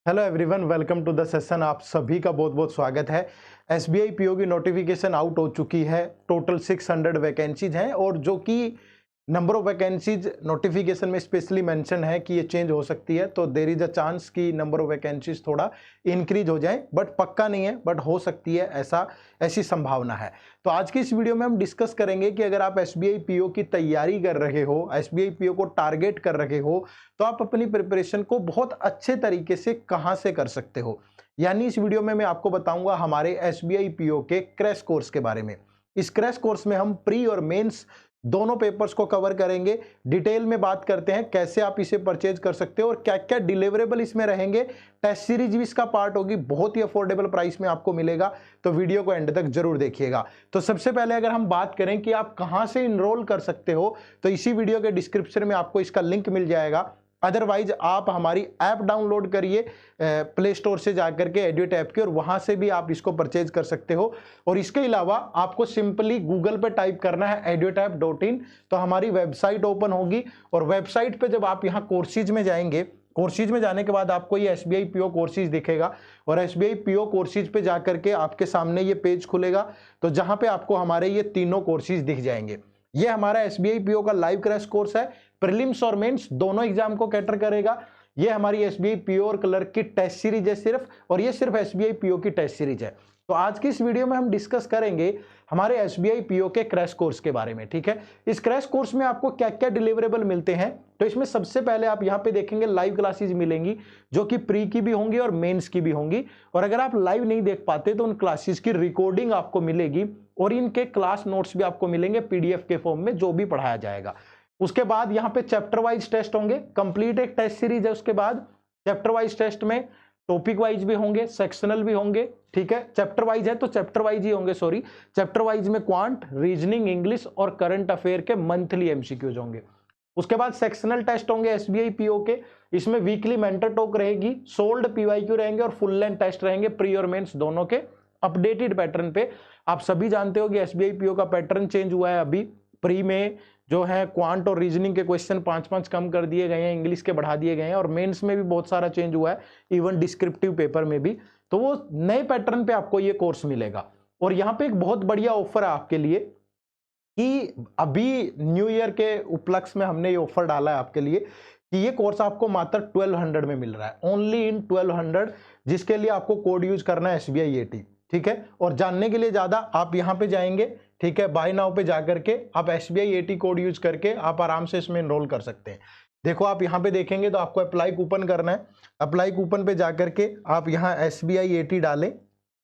Hello everyone, welcome to the session. आप सभी का बहुत बहुत स्वागत है। एसबीआई पीओ की नोटिफिकेशन आउट हो चुकी है। टोटल 600 वैकेंसीज हैं और जो कि नंबर ऑफ वैकेंसीज नोटिफिकेशन में स्पेशली मेंशन है कि ये चेंज हो सकती है। तो देयर इज अ चांस कि नंबर ऑफ वैकेंसीज थोड़ा इंक्रीज हो जाए, बट पक्का नहीं है, बट हो सकती है, ऐसी संभावना है। तो आज की इस वीडियो में हम डिस्कस करेंगे कि अगर आप एसबीआई पीओ की तैयारी कर रहे हो, एसबीआई पीओ को टारगेट कर रहे हो, तो आप अपनी प्रिपरेशन को बहुत अच्छे तरीके से कहां से कर सकते हो। यानी इस वीडियो में मैं आपको बताऊंगा हमारे एसबीआई पीओ के क्रैश कोर्स के बारे में। इस क्रैश कोर्स में हम प्री और मेंस दोनों पेपर्स को कवर करेंगे। डिटेल में बात करते हैं कैसे आप इसे परचेज कर सकते हो और क्या क्या डिलीवरेबल इसमें रहेंगे। टेस्ट सीरीज भी इसका पार्ट होगी, बहुत ही अफोर्डेबल प्राइस में आपको मिलेगा। तो वीडियो को एंड तक जरूर देखिएगा। तो सबसे पहले अगर हम बात करें कि आप कहां से इनरोल कर सकते हो, तो इसी वीडियो के डिस्क्रिप्शन में आपको इसका लिंक मिल जाएगा। अदरवाइज आप हमारी ऐप डाउनलोड करिए प्ले स्टोर से जाकर के एड्यूट ऐप की, और वहां से भी आप इसको परचेज कर सकते हो। और इसके अलावा आपको सिंपली गूगल पे टाइप करना है edutapp.in, तो हमारी वेबसाइट ओपन होगी। और वेबसाइट पे जब आप यहाँ कोर्सेज में जाएंगे, कोर्सेज में जाने के बाद आपको ये एसबीआई पीओ कोर्सेज दिखेगा और एसबीआई पीओ कोर्सेज पे जाकर के आपके सामने ये पेज खुलेगा। तो जहां पे आपको हमारे ये तीनों कोर्सेज दिख जाएंगे। ये हमारा एसबीआई पीओ का लाइव क्रैश कोर्स है। प्रीलिम्स और मेंस दोनों एग्जाम को कैटर करेगा। ये हमारी एसबीआई पीओ और क्लर्क की टेस्ट सीरीज है सिर्फ, और ये सिर्फ एसबीआई पीओ की टेस्ट सीरीज है। तो आज की इस वीडियो में हम डिस्कस करेंगे हमारे एसबीआई पीओ के क्रैश कोर्स के बारे में। ठीक है, इस क्रैश कोर्स में आपको क्या क्या डिलीवरेबल मिलते हैं। तो इसमें सबसे पहले आप यहाँ पे देखेंगे लाइव क्लासेस मिलेंगी, जो कि प्री की भी होंगी और मेंस की भी होंगी। और अगर आप लाइव नहीं देख पाते तो उन क्लासेस की रिकॉर्डिंग आपको मिलेगी और इनके क्लास नोट्स भी आपको मिलेंगे पीडीएफ के फॉर्म में, जो भी पढ़ाया जाएगा। उसके बाद यहाँ पे चैप्टर वाइज टेस्ट होंगे, कंप्लीट एक टेस्ट सीरीज है। उसके बाद चैप्टर वाइज टेस्ट में टॉपिक वाइज भी होंगे, सेक्शनल भी होंगे। ठीक है, चैप्टर वाइज है तो चैप्टर वाइज ही होंगे, सॉरी। चैप्टर वाइज में क्वांट, रीजनिंग, इंग्लिश और करंट अफेयर के मंथली एमसीक्यूज होंगे। उसके बाद सेक्शनल टेस्ट होंगे एसबीआई पीओ के। इसमें वीकली मेंटर टॉक रहेगी, सोल्ड पीवाईक्यू रहेंगे और फुल लेंथ टेस्ट रहेंगे, प्री और मेंस दोनों के अपडेटेड पैटर्न पे। आप सभी जानते हो कि एसबीआई पीओ का पैटर्न चेंज हुआ है। अभी प्री में जो है क्वांट और रीजनिंग के क्वेश्चन 5-5 कम कर दिए गए हैं, इंग्लिश के बढ़ा दिए गए हैं, और मेंस में भी बहुत सारा चेंज हुआ है, इवन डिस्क्रिप्टिव पेपर में भी। तो वो नए पैटर्न पे आपको ये कोर्स मिलेगा। और यहाँ पे एक बहुत बढ़िया ऑफर है आपके लिए कि अभी न्यू ईयर के उपलक्ष्य में हमने ये ऑफर डाला है आपके लिए कि ये कोर्स आपको मात्र 1200 में मिल रहा है, ओनली इन 1200, जिसके लिए आपको कोड यूज करना है SBI AT। ठीक है, और जानने के लिए ज्यादा आप यहाँ पे जाएंगे, ठीक है, बाय नाउ पे जाकर के आप SBI AT कोड यूज करके आप आराम से इसमें एनरोल कर सकते हैं। देखो आप यहाँ पे देखेंगे तो आपको अप्लाई कूपन करना है। अप्लाई कूपन पे जाकर के आप यहाँ SBI AT डालें।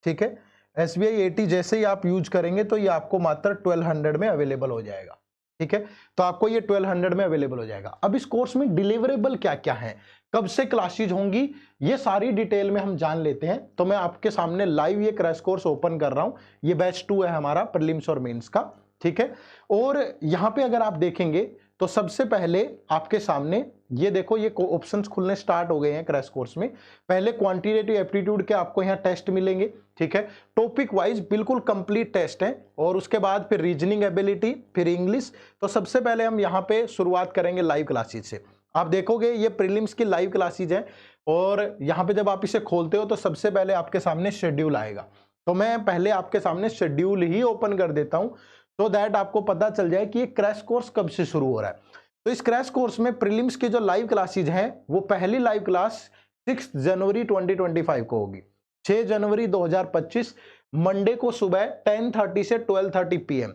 ठीक है, SBI AT जैसे ही आप यूज करेंगे तो ये आपको मात्र 1200 में अवेलेबल हो जाएगा। ठीक है, तो आपको ये 1200 में अवेलेबल हो जाएगा। अब इस कोर्स में डिलीवरेबल क्या क्या है, कब से क्लासेज होंगी, ये सारी डिटेल में हम जान लेते हैं। तो मैं आपके सामने लाइव ये क्रैश कोर्स ओपन कर रहा हूं। ये बैच 2 है हमारा प्रीलिम्स और मेंस का। ठीक है, और यहां पे अगर आप देखेंगे तो सबसे पहले आपके सामने ये देखो, ये ऑप्शंस खुलने स्टार्ट हो गए हैं क्रैश कोर्स में। पहले क्वांटिटेटिव एप्टीट्यूड के आपको यहाँ टेस्ट मिलेंगे। ठीक है, टॉपिक वाइज बिल्कुल कंप्लीट टेस्ट है। और उसके बाद फिर रीजनिंग एबिलिटी, फिर इंग्लिश। तो सबसे पहले हम यहाँ पे शुरुआत करेंगे लाइव क्लासेज से। आप देखोगे ये प्रीलिम्स की लाइव क्लासेज है, और यहाँ पे जब आप इसे खोलते हो तो सबसे पहले आपके सामने शेड्यूल आएगा। तो मैं पहले आपके सामने शेड्यूल ही ओपन कर देता हूँ, तो दैट आपको पता चल जाए कि ये क्रैश कोर्स कब से शुरू हो रहा है। तो इस क्रैश कोर्स में प्रीलिम्स की जो लाइव क्लासेज हैं, वो पहली लाइव क्लास 6 जनवरी 2025 को होगी। 6 जनवरी 2025 मंडे को सुबह 10:30 से 12:30 PM।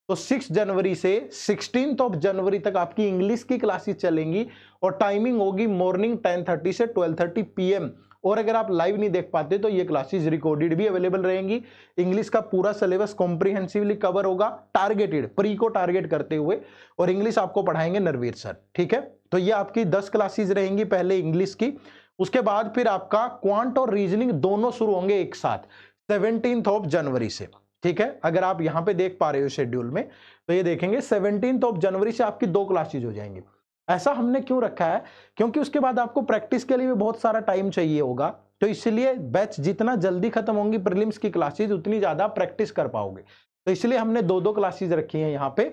तो 6 जनवरी से 16 ऑफ जनवरी तक आपकी इंग्लिश की क्लासेस चलेंगी, और टाइमिंग होगी मॉर्निंग 10:30 से 12:30 PM। और अगर आप लाइव नहीं देख पाते तो ये क्लासेस रिकॉर्डेड भी अवेलेबल रहेंगी। इंग्लिश का पूरा सिलेबस कॉम्प्रिहेंसिवली कवर होगा, टारगेटेड, प्री को टारगेट करते हुए, और इंग्लिश आपको पढ़ाएंगे नरवीर सर। ठीक है, तो ये आपकी 10 क्लासेस रहेंगी पहले इंग्लिश की। उसके बाद फिर आपका क्वांट और रीजनिंग दोनों शुरू होंगे एक साथ 17 ऑफ जनवरी से। ठीक है, अगर आप यहां पे देख पा रहे हो शेड्यूल में, तो ये देखेंगे 17 ऑफ जनवरी से आपकी 2 क्लासेज हो जाएंगी। ऐसा हमने क्यों रखा है, क्योंकि उसके बाद आपको प्रैक्टिस के लिए भी बहुत सारा टाइम चाहिए होगा। तो इसलिए बैच जितना जल्दी खत्म होंगी प्रीलिम्स की क्लासेज, उतनी ज्यादा प्रैक्टिस कर पाओगे। तो इसलिए हमने 2-2 क्लासेज रखी हैं यहाँ पे।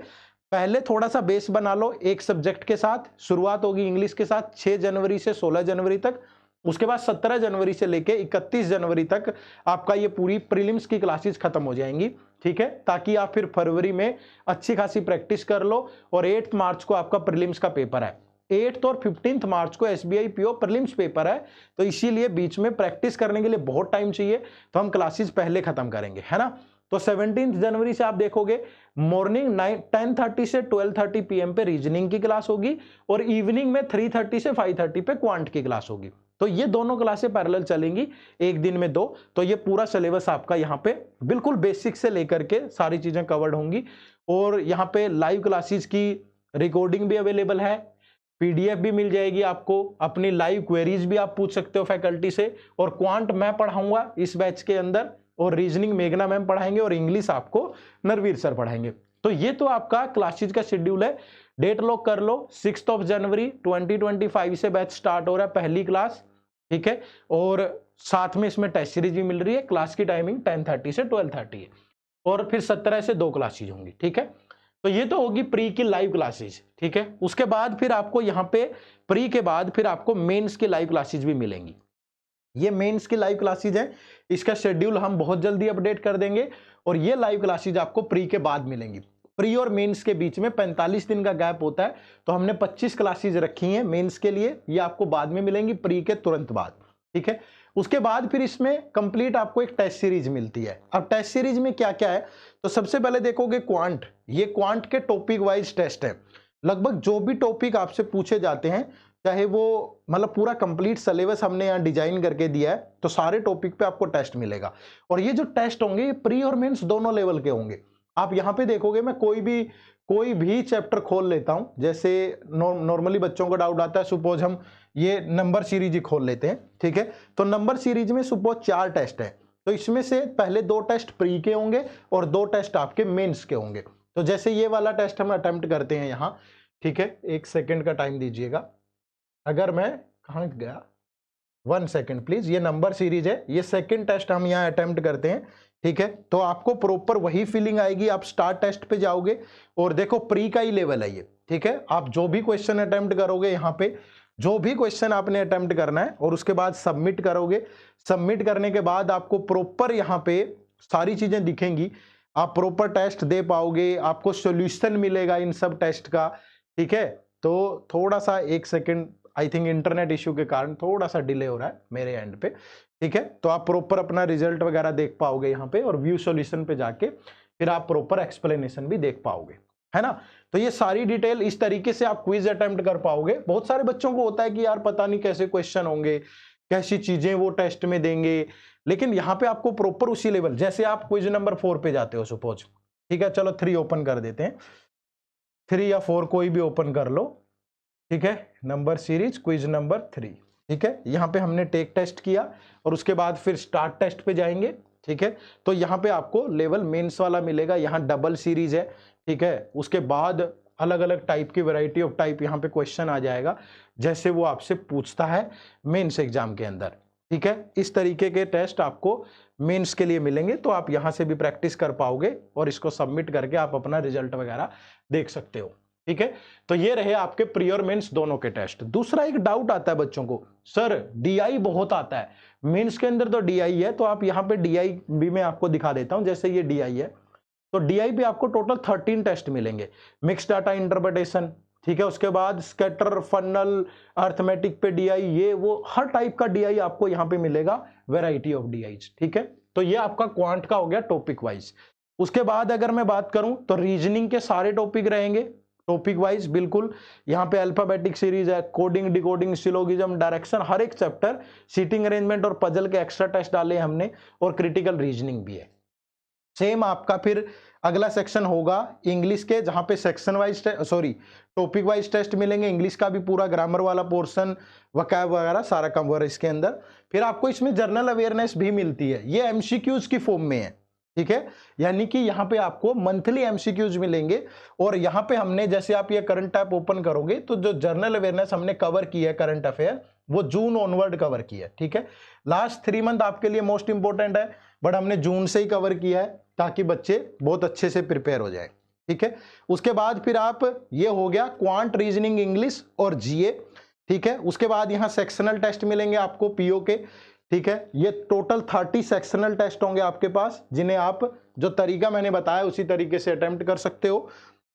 पहले थोड़ा सा बेस बना लो एक सब्जेक्ट के साथ। शुरुआत होगी इंग्लिश के साथ 6 जनवरी से 16 जनवरी तक। उसके बाद 17 जनवरी से लेके 31 जनवरी तक आपका ये पूरी प्रीलिम्स की क्लासेस खत्म हो जाएंगी, ठीक है, ताकि आप फिर फरवरी में अच्छी खासी प्रैक्टिस कर लो। और 8 मार्च को आपका प्रीलिम्स का पेपर है, 8 और 15 मार्च को एसबीआई पीओ प्रीलिम्स पेपर है, तो इसीलिए बीच में प्रैक्टिस करने के लिए बहुत टाइम चाहिए, तो हम क्लासेस पहले खत्म करेंगे, है ना। तो 17 जनवरी से आप देखोगे मॉर्निंग 10:30 से 12:30 पीएम पे रीजनिंग की क्लास होगी और इवनिंग में 3:30 से 5:30 पे क्वांट की क्लास होगी। तो ये दोनों क्लासें पैरेलल चलेंगी, एक दिन में 2। तो ये पूरा सिलेबस आपका यहाँ पे बिल्कुल बेसिक से लेकर के सारी चीजें कवर्ड होंगी। और यहाँ पे लाइव क्लासेस की रिकॉर्डिंग भी अवेलेबल है, पीडीएफ भी मिल जाएगी आपको, अपनी लाइव क्वेरीज भी आप पूछ सकते हो फैकल्टी से। और क्वांट मैं पढ़ाऊंगा इस बैच के अंदर, और रीजनिंग मेघना मैम पढ़ाएंगे, और इंग्लिश आपको नरवीर सर पढ़ाएंगे। तो ये तो आपका क्लासेज का शेड्यूल है। डेट लॉक कर लो, 6 जनवरी 2025 से बैच स्टार्ट हो रहा है, पहली क्लास, ठीक है। और साथ में इसमें टेस्ट सीरीज भी मिल रही है। क्लास की टाइमिंग 10:30 से 12:30 है, और फिर 17 से 2 क्लासेज होंगी, ठीक है। तो ये तो होगी प्री की लाइव क्लासेज, ठीक है। उसके बाद फिर आपको यहाँ पे प्री के बाद फिर आपको मेंस की लाइव क्लासेज भी मिलेंगी। ये मेंस की लाइव क्लासेज है, इसका शेड्यूल हम बहुत जल्दी अपडेट कर देंगे, और ये लाइव क्लासेज आपको प्री के बाद मिलेंगी। प्री और मेंस के बीच में 45 दिन का गैप होता है, तो हमने 25 क्लासेज रखी हैं मेंस के लिए, ये आपको बाद में मिलेंगी प्री के तुरंत बाद, ठीक है। उसके बाद फिर इसमें कंप्लीट आपको एक टेस्ट सीरीज मिलती है। अब टेस्ट सीरीज में क्या क्या है, तो सबसे पहले देखोगे क्वांट, ये क्वांट के टॉपिक वाइज टेस्ट है। लगभग जो भी टॉपिक आपसे पूछे जाते हैं, चाहे वो मतलब पूरा कंप्लीट सिलेबस हमने यहाँ डिजाइन करके दिया है, तो सारे टॉपिक पे आपको टेस्ट मिलेगा। और ये जो टेस्ट होंगे ये प्री और मेंस दोनों लेवल के होंगे। आप यहाँ पे देखोगे मैं कोई भी चैप्टर खोल लेता हूँ, जैसे नॉर्मली बच्चों को डाउट आता है, सपोज हम ये नंबर सीरीज ही खोल लेते हैं, ठीक है। तो नंबर सीरीज में सपोज 4 टेस्ट है, तो इसमें से पहले 2 टेस्ट प्री के होंगे और 2 टेस्ट आपके मेंस के होंगे। तो जैसे ये वाला टेस्ट हम अटेम्प्ट करते हैं यहाँ, ठीक है, 1 सेकेंड का टाइम दीजिएगा। अगर मैं कहाँ गया, 1 सेकेंड प्लीज, ये नंबर सीरीज है, ये सेकेंड टेस्ट हम यहाँ अटेम्प्ट करते हैं, ठीक है। तो आपको प्रॉपर वही फीलिंग आएगी, आप स्टार्ट टेस्ट पे जाओगे और देखो प्री का ही लेवल है ये, ठीक है। आप जो भी क्वेश्चन अटेम्प्ट करोगे, यहाँ पे जो भी क्वेश्चन आपने अटेम्प्ट करना है, और उसके बाद सबमिट करोगे, सबमिट करने के बाद आपको प्रॉपर यहाँ पे सारी चीजें दिखेंगी, आप प्रॉपर टेस्ट दे पाओगे, आपको सोल्यूशन मिलेगा इन सब टेस्ट का, ठीक है। तो थोड़ा सा 1 second, I think internet issue के कारण थोड़ा सा डिले हो रहा है मेरे एंड पे, ठीक है। तो आप प्रॉपर अपना रिजल्ट वगैरह देख पाओगे यहाँ पे, और व्यू सॉल्यूशन पे जाके फिर आप प्रॉपर एक्सप्लेनेशन भी देख पाओगे, है ना। तो ये सारी डिटेल इस तरीके से आप क्विज अटेम्प्ट कर पाओगे। बहुत सारे बच्चों को होता है कि यार पता नहीं कैसे क्वेश्चन होंगे, कैसी चीजें वो टेस्ट में देंगे, लेकिन यहाँ पे आपको प्रॉपर उसी लेवल, जैसे आप क्विज नंबर 4 पे जाते हो सपोज, ठीक है, चलो 3 ओपन कर देते हैं, 3 या 4 कोई भी ओपन कर लो, ठीक है। नंबर सीरीज क्विज नंबर 3, ठीक है। यहाँ पे हमने टेक टेस्ट किया और उसके बाद फिर स्टार्ट टेस्ट पे जाएंगे, ठीक है। तो यहाँ पे आपको लेवल मेंस वाला मिलेगा, यहाँ डबल सीरीज है, ठीक है। उसके बाद अलग अलग टाइप की वैरायटी ऑफ टाइप यहाँ पे क्वेश्चन आ जाएगा, जैसे वो आपसे पूछता है मेंस एग्जाम के अंदर, ठीक है। इस तरीके के टेस्ट आपको मेंस के लिए मिलेंगे, तो आप यहाँ से भी प्रैक्टिस कर पाओगे और इसको सबमिट करके आप अपना रिजल्ट वगैरह देख सकते हो, ठीक है। तो ये रहे आपके प्री और मेंस दोनों के टेस्ट। दूसरा एक डाउट आता है बच्चों को, सर डीआई बहुत आता है, मेंस के अंदर तो डीआई है, तो आप यहाँ पे डीआई भी मैं आपको दिखा देता हूं। जैसे ये डीआई है, तो डीआई पे आपको टोटल 13 टेस्ट मिलेंगे। मिक्स डाटा इंटरप्रिटेशन, ठीक है, उसके बाद स्कैटर, फनल, अर्थमेटिक पे डीआई, ये वो हर टाइप का डीआई आपको यहाँ पे मिलेगा, वेराइटी ऑफ डीआई, ठीक है। तो ये आपका क्वांट का हो गया टॉपिक वाइज। उसके बाद अगर मैं बात करूं तो रीजनिंग के सारे टॉपिक रहेंगे टॉपिक वाइज, बिल्कुल। यहाँ पे अल्फाबेटिक सीरीज है, कोडिंग, डिकोडिंग, सिलोगिज्म, डायरेक्शन, हर एक चैप्टर, सीटिंग अरेंजमेंट और पजल के एक्स्ट्रा टेस्ट डाले हमने, और क्रिटिकल रीजनिंग भी है। सेम आपका फिर अगला सेक्शन होगा इंग्लिश के, जहां पे section wise topic wise test मिलेंगे। इंग्लिश का भी पूरा ग्रामर वाला पोर्शन, वोकैब वगैरह सारा कवर है इसके अंदर। फिर आपको इसमें जनरल अवेयरनेस भी मिलती है, ये एमसीक्यूज की फॉर्म में है, ठीक है। यानी कि यहाँ पे आपको मंथली एमसीक्यूज मिलेंगे, और यहाँ पे हमने, जैसे आप ये करंट ऐप ओपन करोगे तो जो जनरल अवेयरनेस हमने कवर की है करंट अफेयर, वो जून ऑनवर्ड कवर की है, ठीक है। लास्ट 3 मंथ आपके लिए मोस्ट इंपोर्टेंट है, बट हमने जून से ही कवर किया है ताकि बच्चे बहुत अच्छे से प्रिपेयर हो जाए, ठीक है। उसके बाद फिर आप, ये हो गया क्वांट, रीजनिंग, इंग्लिश और जीए। ठीक है। उसके बाद यहाँ सेक्शनल टेस्ट मिलेंगे आपको पीओ के, ठीक है। ये टोटल 30 सेक्शनल टेस्ट होंगे आपके पास, जिन्हें आप जो तरीका मैंने बताया उसी तरीके से अटेम्प्ट कर सकते हो।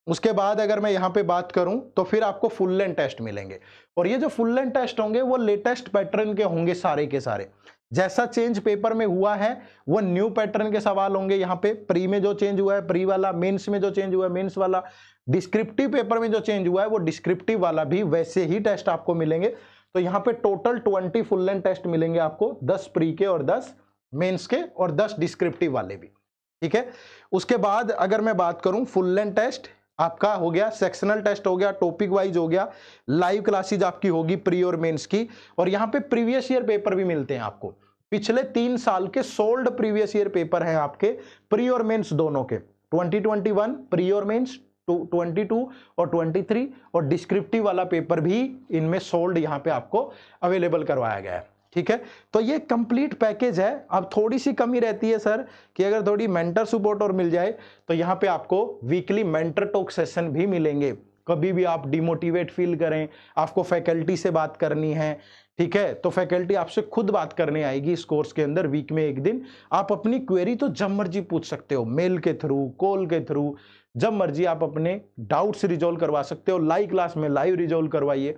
उसके बाद अगर मैं यहाँ पे बात करूं तो फिर आपको फुल लेंथ टेस्ट मिलेंगे, और ये जो फुल लेंथ टेस्ट होंगे वो लेटेस्ट पैटर्न के होंगे सारे के सारे। जैसा चेंज पेपर में हुआ है वो न्यू पैटर्न के सवाल होंगे। यहाँ पे प्री में जो चेंज हुआ है प्री वाला, मेंस में जो चेंज हुआ है मेंस वाला, डिस्क्रिप्टिव पेपर में जो चेंज हुआ है वो डिस्क्रिप्टिव वाला भी वैसे ही टेस्ट आपको मिलेंगे। तो यहाँ पे टोटल 20 फुल लेंथ टेस्ट मिलेंगे आपको, 10 प्री के और 10 मेंस के और 10 डिस्क्रिप्टिव वाले भी, ठीक है। उसके बाद अगर मैं बात करूं फुल लेंथ टेस्ट आपका हो गया, सेक्शनल टेस्ट हो गया, टॉपिक वाइज हो गया, लाइव क्लासेज आपकी होगी प्री और मेंस की, और यहाँ पे प्रीवियस ईयर पेपर भी मिलते हैं आपको। पिछले 3 साल के सोल्ड प्रीवियस ईयर पेपर हैं आपके प्री और मेंस दोनों के, 2021 प्री और मेंस, 22 और 23, और डिस्क्रिप्टिव वाला पेपर भी इनमें सोल्ड यहाँ पे आपको अवेलेबल करवाया गया है, ठीक है। तो ये कंप्लीट पैकेज है। अब थोड़ी सी कमी रहती है सर कि अगर थोड़ी मेंटर सपोर्ट और मिल जाए तो यहाँ पे आपको वीकली मेंटर टॉक सेशन भी मिलेंगे। कभी भी आप डिमोटिवेट फील करें, आपको फैकल्टी से बात करनी है, ठीक है, तो फैकल्टी आपसे खुद बात करने आएगी इस कोर्स के अंदर वीक में एक दिन। आप अपनी क्वेरी तो जब मर्जी पूछ सकते हो, मेल के थ्रू, कॉल के थ्रू, जब मर्जी आप अपने डाउट्स रिजॉल्व करवा सकते हो। लाइव क्लास में लाइव रिजॉल्व करवाइए।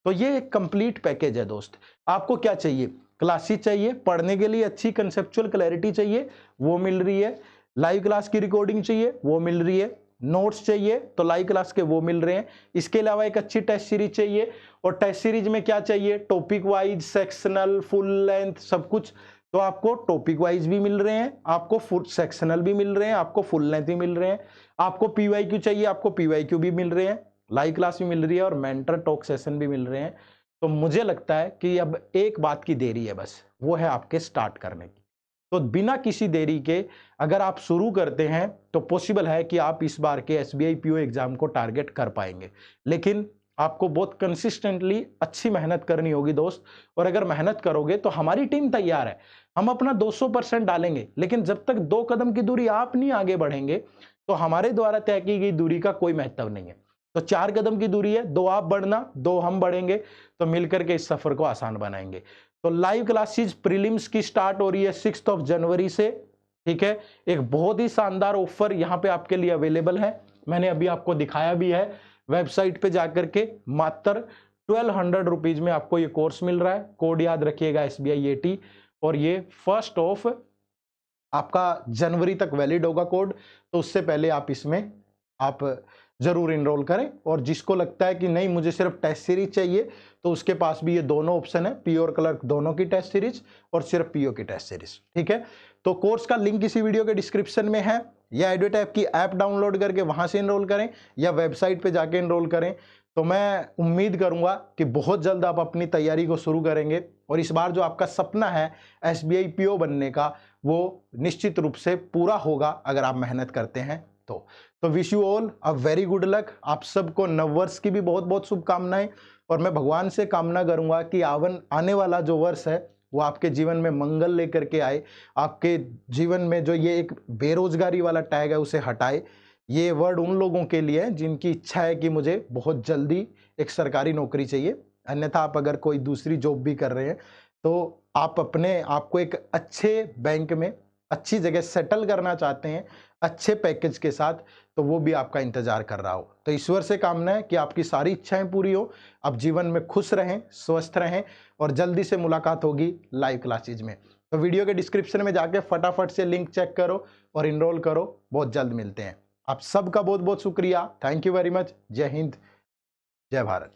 तो ये एक कंप्लीट पैकेज है दोस्त। आपको क्या चाहिए? क्लासेस चाहिए, पढ़ने के लिए अच्छी कंसेप्चुअल क्लैरिटी चाहिए, वो मिल रही है। लाइव क्लास की रिकॉर्डिंग चाहिए, वो मिल रही है। नोट्स चाहिए तो लाइव क्लास के वो मिल रहे हैं। इसके अलावा एक अच्छी टेस्ट सीरीज चाहिए, और टेस्ट सीरीज में क्या चाहिए? Topic wise, sectional, full length, सब कुछ। तो आपको टॉपिक वाइज भी मिल रहे हैं, आपको फुल सेक्शनल भी मिल रहे हैं, आपको फुल लेंथ भी मिल रहे हैं। आपको पीवाईक्यू चाहिए, आपको पीवाईक्यू भी मिल रहे हैं, लाइव क्लास भी मिल रही है, और मेंटर टॉक सेशन भी मिल रहे हैं। तो मुझे लगता है कि अब एक बात की देरी है बस, वो है आपके स्टार्ट करने की। तो बिना किसी देरी के अगर आप शुरू करते हैं तो पॉसिबल है कि आप इस बार के एसबीआई पीओ एग्जाम को टारगेट कर पाएंगे। लेकिन आपको बहुत कंसिस्टेंटली अच्छी मेहनत करनी होगी दोस्त, और अगर मेहनत करोगे तो हमारी टीम तैयार है, हम अपना 200% डालेंगे। लेकिन जब तक 2 कदम की दूरी आप नहीं आगे बढ़ेंगे तो हमारे द्वारा तय की गई दूरी का कोई महत्व नहीं है। तो 4 कदम की दूरी है, 2 आप बढ़ना, 2 हम बढ़ेंगे, तो मिलकर के इस सफर को आसान बनाएंगे। तो लाइव क्लासेस प्रीलिम्स की स्टार्ट हो रही है 6 जनवरी से, ठीक है। एक बहुत ही शानदार ऑफर यहाँ पे आपके लिए अवेलेबल है, मैंने अभी आपको दिखाया भी है। वेबसाइट पे जाकर के मात्र 1200 रुपीज में आपको ये कोर्स मिल रहा है। कोड याद रखिएगा SBI AT, और ये 1 ऑफ आपका जनवरी तक वैलिड होगा कोड। तो उससे पहले आप इसमें आप जरूर इनरोल करें। और जिसको लगता है कि नहीं मुझे सिर्फ टेस्ट सीरीज चाहिए, तो उसके पास भी ये दोनों ऑप्शन है, पीओ और क्लर्क दोनों की टेस्ट सीरीज और सिर्फ पीओ की टेस्ट सीरीज, ठीक है। तो कोर्स का लिंक इसी वीडियो के डिस्क्रिप्शन में है, या एडवेटैप की ऐप डाउनलोड करके वहां से इनरोल करें, या वेबसाइट पे जाके इनरोल करें। तो मैं उम्मीद करूंगा कि बहुत जल्द आप अपनी तैयारी को शुरू करेंगे, और इस बार जो आपका सपना है SBI पीओ बनने का, वो निश्चित रूप से पूरा होगा अगर आप मेहनत करते हैं तो wish you all a very good luck. आप सबको नववर्ष की भी बहुत बहुत शुभकामनाएं, और मैं भगवान से कामना करूंगा कि आने वाला जो वर्ष है वो आपके जीवन में मंगल लेकर के आए, आपके जीवन में जो ये एक बेरोजगारी वाला टैग है उसे हटाए। ये वर्ड उन लोगों के लिए है जिनकी इच्छा है कि मुझे बहुत जल्दी एक सरकारी नौकरी चाहिए, अन्यथा आप अगर कोई दूसरी जॉब भी कर रहे हैं तो आप अपने आपको एक अच्छे बैंक में अच्छी जगह सेटल करना चाहते हैं अच्छे पैकेज के साथ, तो वो भी आपका इंतजार कर रहा हो। तो ईश्वर से कामना है कि आपकी सारी इच्छाएं पूरी हो, आप जीवन में खुश रहें, स्वस्थ रहें, और जल्दी से मुलाकात होगी लाइव क्लासेज में। तो वीडियो के डिस्क्रिप्शन में जाके फटाफट से लिंक चेक करो और इनरोल करो। बहुत जल्द मिलते हैं। आप सबका बहुत बहुत शुक्रिया। Thank you very much. जय हिंद, जय भारत।